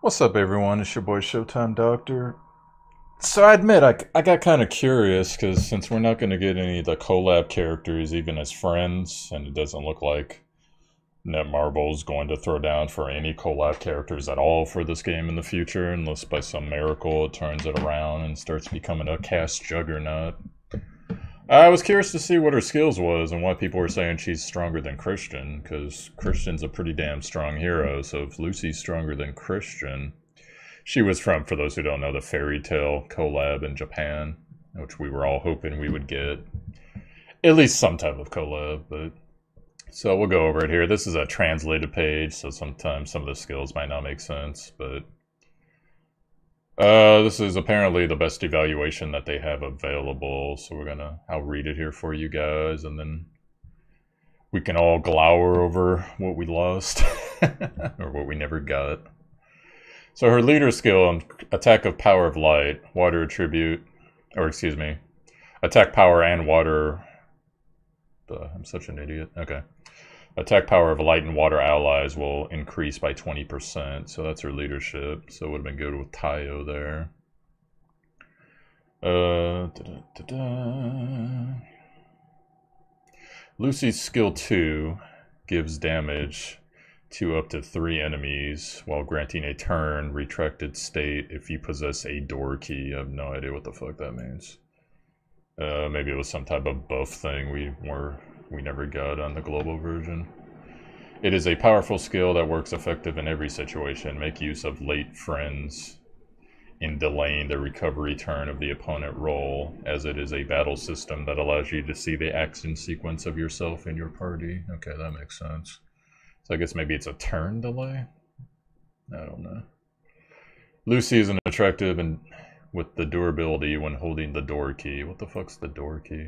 What's up, everyone? It's your boy Showtimedr. So I admit, I got kind of curious because since we're not going to get any of the collab characters even as friends, and it doesn't look like Netmarble's going to throw down for any collab characters at all for this game in the future, unless by some miracle it turns it around and starts becoming a cast juggernaut. I was curious to see what her skills was and why people were saying she's stronger than Christian, because Christian's a pretty damn strong hero, so if Lucy's stronger than Christian... She was from, for those who don't know, the Fairy Tail collab in Japan, which we were all hoping we would get. At least some type of collab, but... So we'll go over it here. This is a translated page, so sometimes some of the skills might not make sense, but... this is apparently the best evaluation that they have available, so I'll read it here for you guys, and then we can all glower over what we lost, or what we never got. So her leader skill, attack of power of light, water attribute, or excuse me, attack power and water, I'm such an idiot, okay. Attack power of light and water allies will increase by 20%, so that's her leadership. So it would have been good with Tayo there. Lucy's skill 2 gives damage to up to 3 enemies while granting a turn retracted state if you possess a door key. I have no idea what the fuck that means. Maybe it was some type of buff thing we never got on the global version. It is a powerful skill that works effective in every situation. Make use of late friends in delaying the recovery turn of the opponent roll, as it is a battle system that allows you to see the action sequence of yourself and your party. Okay, that makes sense. So I guess maybe it's a turn delay? I don't know. Lucy is an attractive and with the durability when holding the door key. What the fuck's the door key?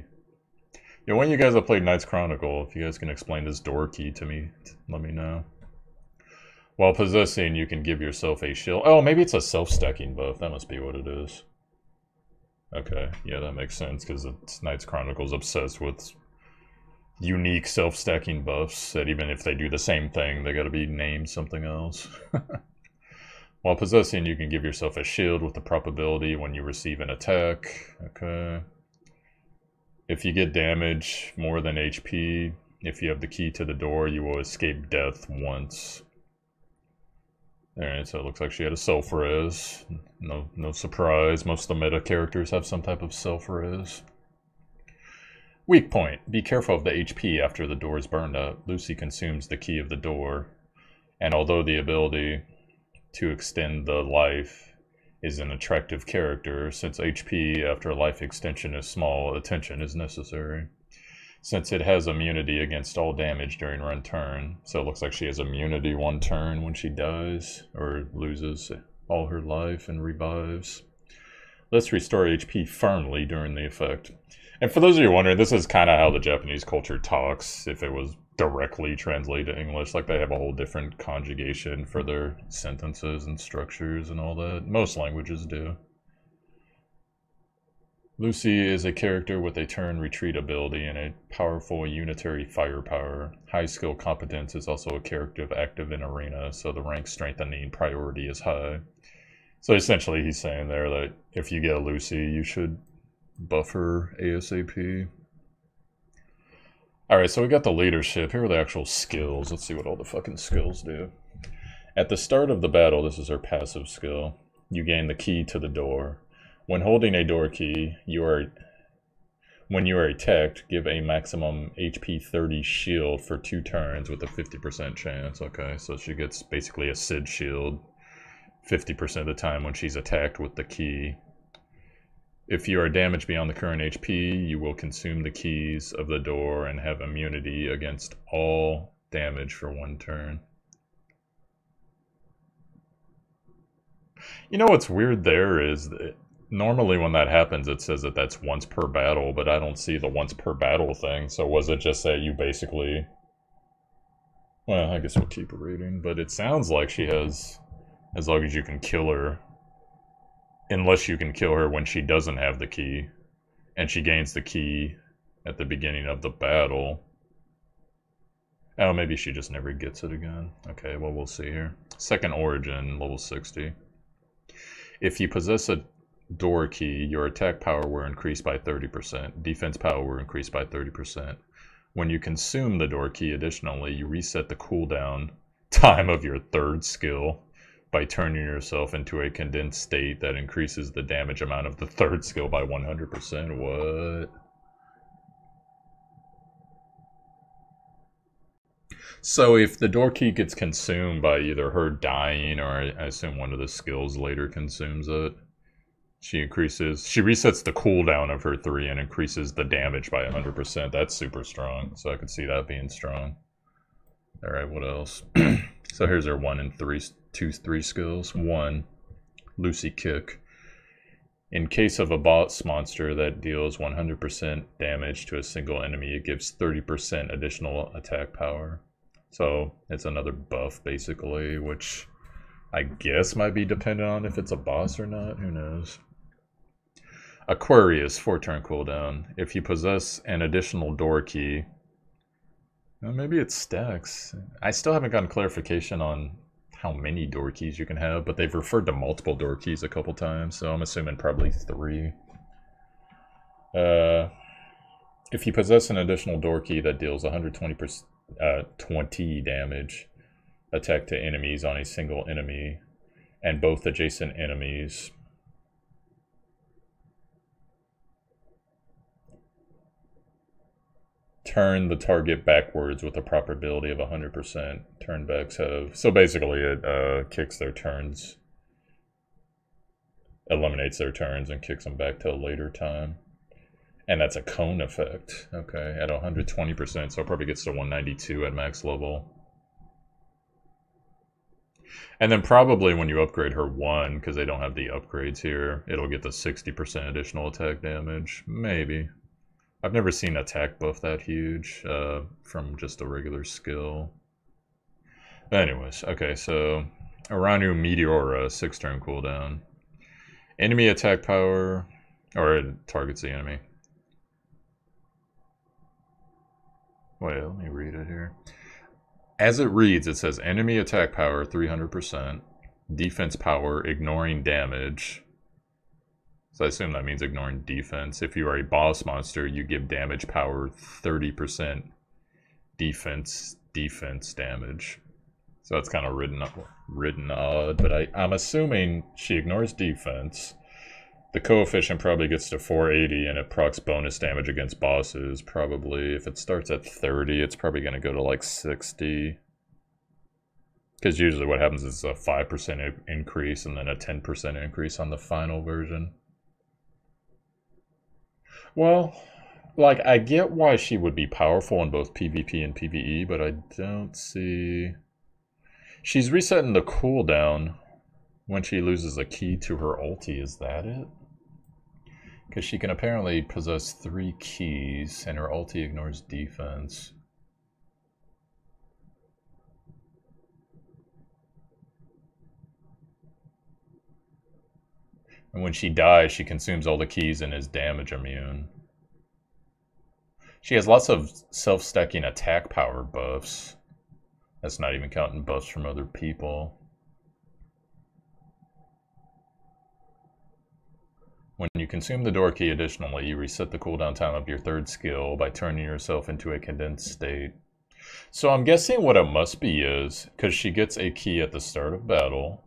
Yeah, one of you guys have played Knight's Chronicle, if you guys can explain this door key to me, let me know. While possessing, you can give yourself a shield. Oh, maybe it's a self-stacking buff. That must be what it is. Okay, yeah, that makes sense, because Knight's Chronicle's obsessed with unique self-stacking buffs that even if they do the same thing, they gotta be named something else. While possessing, you can give yourself a shield with the probability when you receive an attack. Okay. If you get damage more than HP, if you have the key to the door, you will escape death once. Alright, so it looks like she had a self-res. No surprise, most of the meta characters have some type of self-res. Weak point. Be careful of the HP after the door is burned up. Lucy consumes the key of the door, and although the ability to extend the life is an attractive character, since HP after life extension is small, attention is necessary. Since it has immunity against all damage during run turn, so it looks like she has immunity one turn when she dies, or loses all her life and revives. Let's restore HP firmly during the effect. And for those of you wondering, this is kind of how the Japanese culture talks, if it was directly translated to English. Like, they have a whole different conjugation for their sentences and structures and all that. Most languages do. Lucy is a character with a turn retreat ability and a powerful unitary firepower. High skill competence is also a character active in arena, so the rank strengthening priority is high. So essentially he's saying there that if you get a Lucy, you should buff her ASAP. Alright, so we got the leadership. Here are the actual skills. Let's see what all the fucking skills do. At the start of the battle, this is her passive skill. You gain the key to the door. When holding a door key, when you are attacked, give a maximum HP 30 shield for 2 turns with a 50% chance. Okay, so she gets basically a Sid shield 50% of the time when she's attacked with the key. If you are damaged beyond the current HP, you will consume the keys of the door and have immunity against all damage for 1 turn. You know what's weird there is that normally when that happens it says that that's once per battle, but I don't see the once per battle thing, so was it just that you basically... Well, I guess we'll keep reading, but it sounds like she has, as long as you can kill her, unless you can kill her when she doesn't have the key, and she gains the key at the beginning of the battle. Oh, maybe she just never gets it again. Okay, well, we'll see here. Second Origin, level 60. If you possess a door key, your attack power will increase by 30%. Defense power will increase by 30%. When you consume the door key, additionally, you reset the cooldown time of your third skill by turning yourself into a condensed state that increases the damage amount of the third skill by 100%. What? So if the door key gets consumed by either her dying or I assume one of the skills later consumes it, she resets the cooldown of her 3 and increases the damage by 100%. That's super strong, so I could see that being strong. Alright, what else? So here's her 1 and 3 skills. 1, Lucy Kick. In case of a boss monster that deals 100% damage to a single enemy, it gives 30% additional attack power. So it's another buff, basically, which I guess might be dependent on if it's a boss or not. Who knows? Aquarius, 4-turn cooldown. If you possess an additional door key, well, maybe it stacks. I still haven't gotten clarification on how many door keys you can have, but they've referred to multiple door keys a couple times, so I'm assuming probably 3. If you possess an additional door key that deals 20 damage attack to enemies on a single enemy and both adjacent enemies, turn the target backwards with a probability of 100%. Turnbacks have... So basically it kicks their turns, eliminates their turns and kicks them back to a later time. And that's a cone effect. Okay, at 120%, so it probably gets to 192 at max level. And then probably when you upgrade her 1, because they don't have the upgrades here, it'll get the 60% additional attack damage. Maybe. I've never seen attack buff that huge from just a regular skill. Anyways, okay, so Aranu Meteora, 6-turn cooldown. Enemy attack power, or it targets the enemy. Wait, let me read it here. As it reads, it says enemy attack power 300%, defense power ignoring damage. So I assume that means ignoring defense. If you are a boss monster, you give damage power 30% defense damage. So that's kind of written odd, but I'm assuming she ignores defense. The coefficient probably gets to 480 and it procs bonus damage against bosses. Probably if it starts at 30, it's probably going to go to like 60. Because usually what happens is a 5% increase and then a 10% increase on the final version. Well, like, I get why she would be powerful in both PvP and PvE, but I don't see... She's resetting the cooldown when she loses a key to her ulti, is that it? Because she can apparently possess 3 keys, and her ulti ignores defense. And when she dies, she consumes all the keys and is damage immune. She has lots of self-stacking attack power buffs. That's not even counting buffs from other people. When you consume the door key, additionally, you reset the cooldown time of your third skill by turning yourself into a condensed state. So I'm guessing what it must be is, because she gets a key at the start of battle,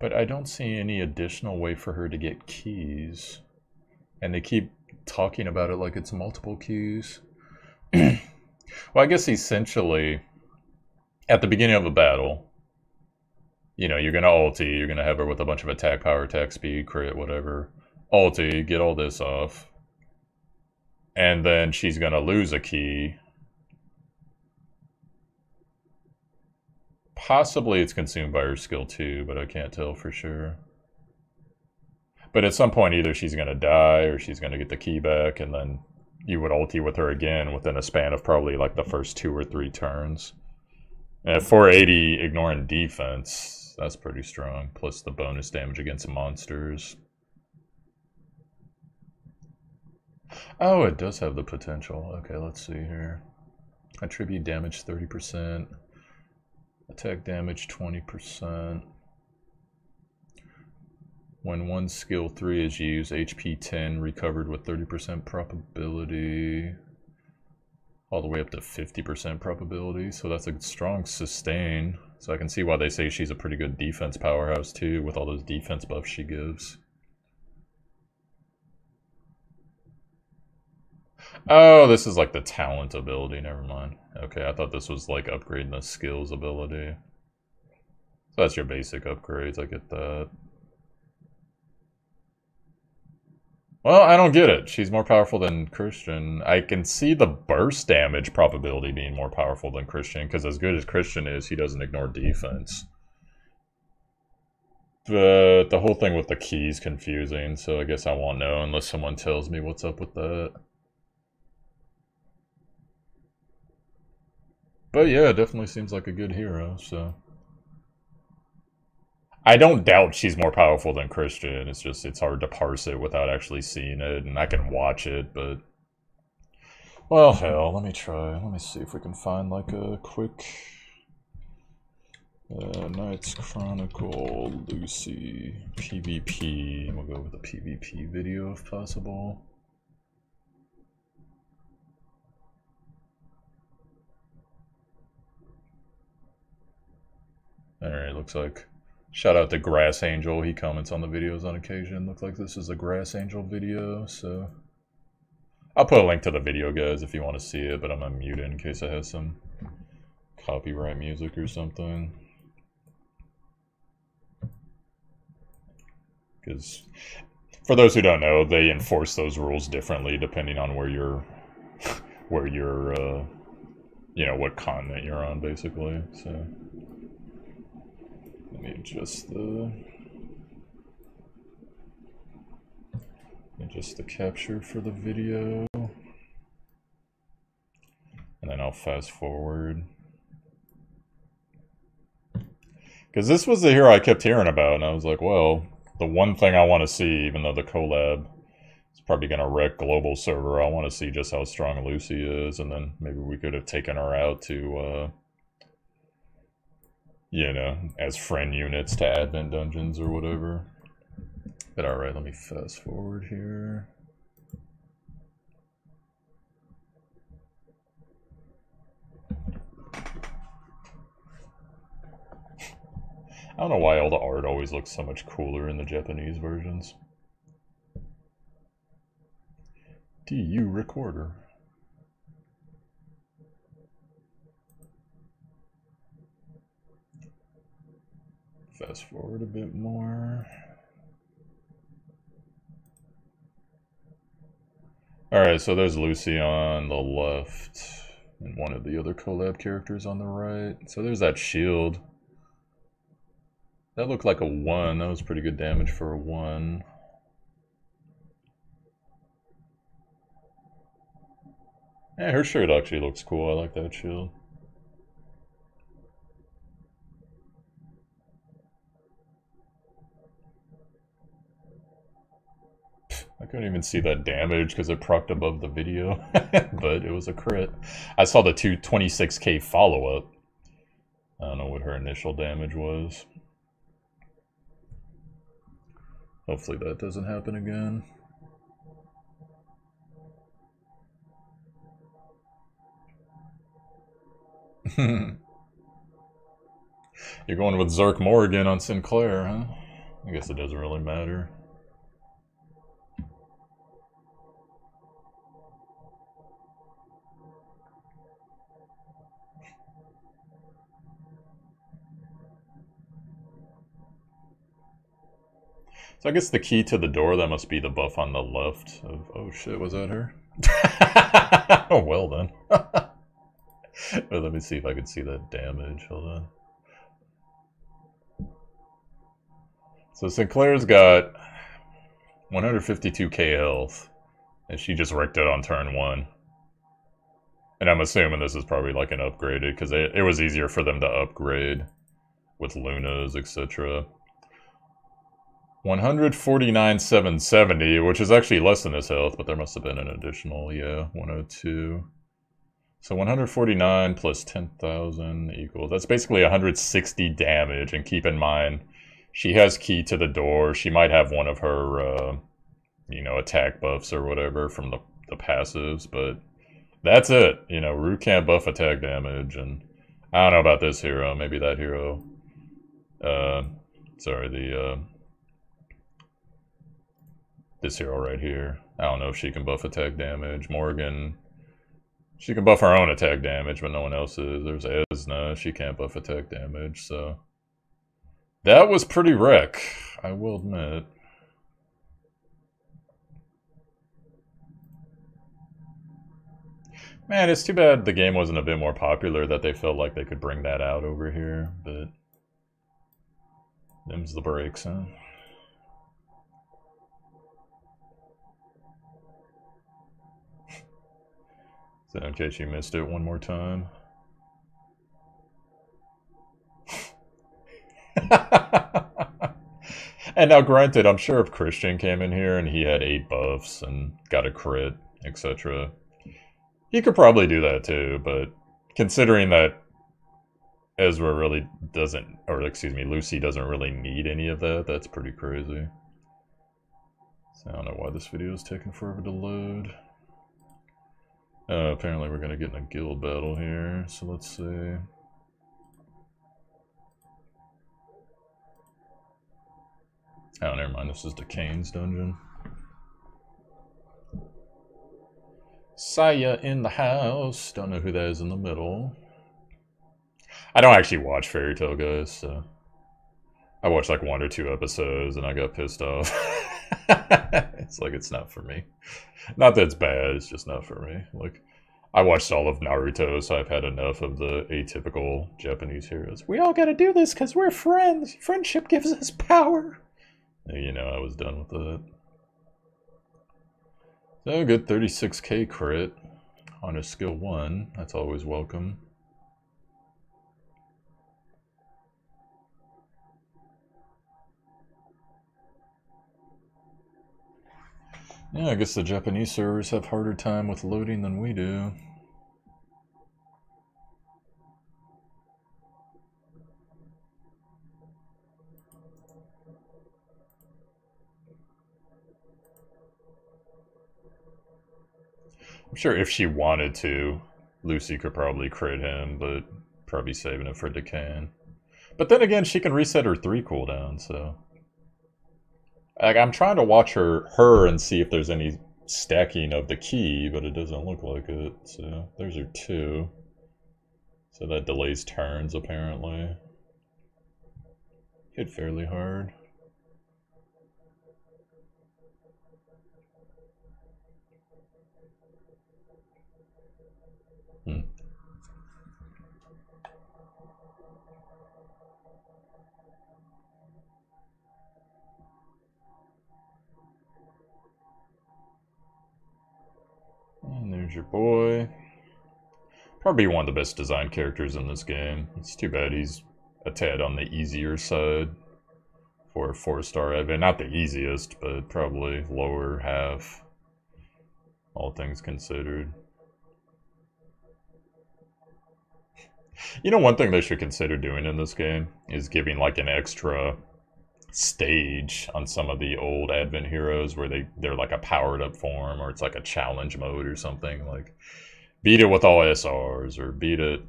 but I don't see any additional way for her to get keys. And they keep talking about it like it's multiple keys. Well, I guess essentially, at the beginning of a battle, you know, you're going to ulti, you're going to have her with a bunch of attack power, attack speed, crit, whatever. Ulti, get all this off. And then she's going to lose a key. Possibly it's consumed by her skill too, but I can't tell for sure. But at some point, either she's going to die or she's going to get the key back, and then you would ulti with her again within a span of probably like the first 2 or 3 turns. And at 480, ignoring defense, That's pretty strong. Plus the bonus damage against monsters. Oh, it does have the potential. Okay, let's see here. Attribute damage 30%. Attack damage 20%. When one skill 3 is used, HP 10 recovered with 30% probability. All the way up to 50% probability. So that's a strong sustain. So I can see why they say she's a pretty good defense powerhouse too, with all those defense buffs she gives. Oh, this is like the talent ability, never mind. Okay, I thought this was like upgrading the skills ability. So that's your basic upgrades, I get that. Well, I don't get it. She's more powerful than Christian. I can see the burst damage probability being more powerful than Christian, because as good as Christian is, he doesn't ignore defense. But the whole thing with the key is confusing, so I guess I won't know unless someone tells me what's up with that. But yeah, it definitely seems like a good hero, so... I don't doubt she's more powerful than Christian. It's just, it's hard to parse it without actually seeing it, and I can watch it, but... Well, hell, let me try. Let me see if we can find, like, a quick... Knights Chronicle, Lucy, PvP. We'll go with a PvP video if possible. Alright, looks like... Shout out to Grass Angel, he comments on the videos on occasion. Looks like this is a Grass Angel video, so... I'll put a link to the video, guys, if you want to see it, but I'm gonna mute it in case I have some copyright music or something. Because, for those who don't know, they enforce those rules differently depending on where you're, you know, what continent you're on, basically, so... Let me adjust the capture for the video, and then I'll fast forward. Because this was the hero I kept hearing about, and I was like, well, the one thing I want to see, even though the collab is probably going to wreck global server, I want to see just how strong Lucy is, and then maybe we could have taken her out to, you know, as friend units to Advent dungeons or whatever. But alright, let me fast forward here. I don't know why all the art always looks so much cooler in the Japanese versions. DU recorder. Fast forward a bit more. Alright, so there's Lucy on the left, and one of the other collab characters on the right. So there's that shield. That looked like a 1. That was pretty good damage for a 1. Yeah, her shirt actually looks cool. I like that shield. I couldn't even see that damage because it procced above the video, but it was a crit. I saw the 26k follow-up. I don't know what her initial damage was. Hopefully that doesn't happen again. You're going with Zerk Morrigan on Sinclair, huh? I guess it doesn't really matter. So I guess the key to the door, that must be the buff on the left of... Oh shit, was that her? Oh, well then. Let me see if I can see that damage. Hold on. So Sinclair's got 152k health, and she just wrecked it on turn 1. And I'm assuming this is probably like an upgraded, because it was easier for them to upgrade with Lunas, etc. 149,770, which is actually less than his health, but there must have been an additional, yeah, 102. So 149 plus 10,000 equals, that's basically 160 damage, and keep in mind, she has key to the door. She might have one of her, you know, attack buffs or whatever from the passives, but that's it. You know, Rue can't buff attack damage, and I don't know about this hero. Maybe that hero, this hero right here. I don't know if she can buff attack damage. Morgan, she can buff her own attack damage, but no one else is. There's Esna, she can't buff attack damage, so... That was pretty wreck, I will admit. Man, it's too bad the game wasn't a bit more popular, that they felt like they could bring that out over here, but... Them's the breaks, huh? So in case you missed it one more time. And now granted, I'm sure if Christian came in here and he had 8 buffs and got a crit, etc., he could probably do that too, but considering that Ezra really doesn't, or excuse me, Lucy doesn't really need any of that, that's pretty crazy. So I don't know why this video is taking forever to load. Apparently we're gonna get in a guild battle here, so let's see. Oh, never mind, this is the Kane's dungeon. Saya in the house. Don't know who that is in the middle. I don't actually watch Fairy Tail, guys, so... I watched like 1 or 2 episodes and I got pissed off. It's like, it's not for me. Not that it's bad, it's just not for me. Like, I watched all of Naruto, so I've had enough of the atypical Japanese heroes. We all gotta do this because we're friends. Friendship gives us power. You know, I was done with that. So, good 36k crit on a skill 1. That's always welcome. Yeah, I guess the Japanese servers have harder time with loading than we do. I'm sure if she wanted to, Lucy could probably crit him, but probably saving it for Decan. But then again, she can reset her 3 cooldown, so... Like, I'm trying to watch her and see if there's any stacking of the key, but it doesn't look like it. So, there's her 2. So that delays turns, apparently. Hit fairly hard. And there's your boy. Probably one of the best designed characters in this game. It's too bad he's a tad on the easier side for a 4-star advent. Not the easiest, but probably lower half, all things considered. You know, one thing they should consider doing in this game is giving like an extra stage on some of the old Advent heroes where they're like a powered up form, or it's like a challenge mode or something. Like, beat it with all SRs, or beat it,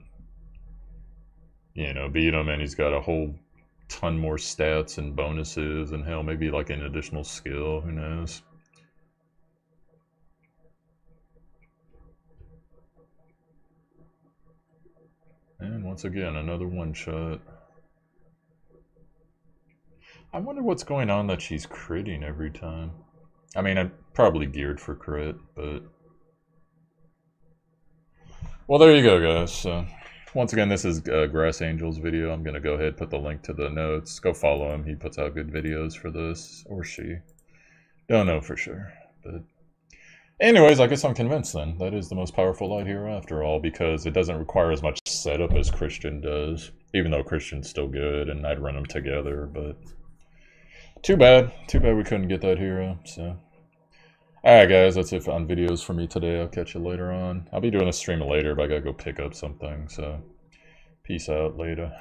you know, beat him and he's got a whole ton more stats and bonuses, and hell, maybe like an additional skill, who knows. And once again, another one-shot. I wonder what's going on that she's critting every time. I mean, I'm probably geared for crit, but... Well, there you go, guys. So, once again, this is Grass Angel's video. I'm going to go ahead and put the link to the notes. Go follow him. He puts out good videos for this. Or she. Don't know for sure. But anyways, I guess I'm convinced then. That is the most powerful light hero after all, because it doesn't require as much setup as Christian does. Even though Christian's still good, and I'd run them together, but too bad. Too bad we couldn't get that hero, so. Alright guys, that's it on videos for me today. I'll catch you later on. I'll be doing a stream later, but I gotta go pick up something, so peace out later.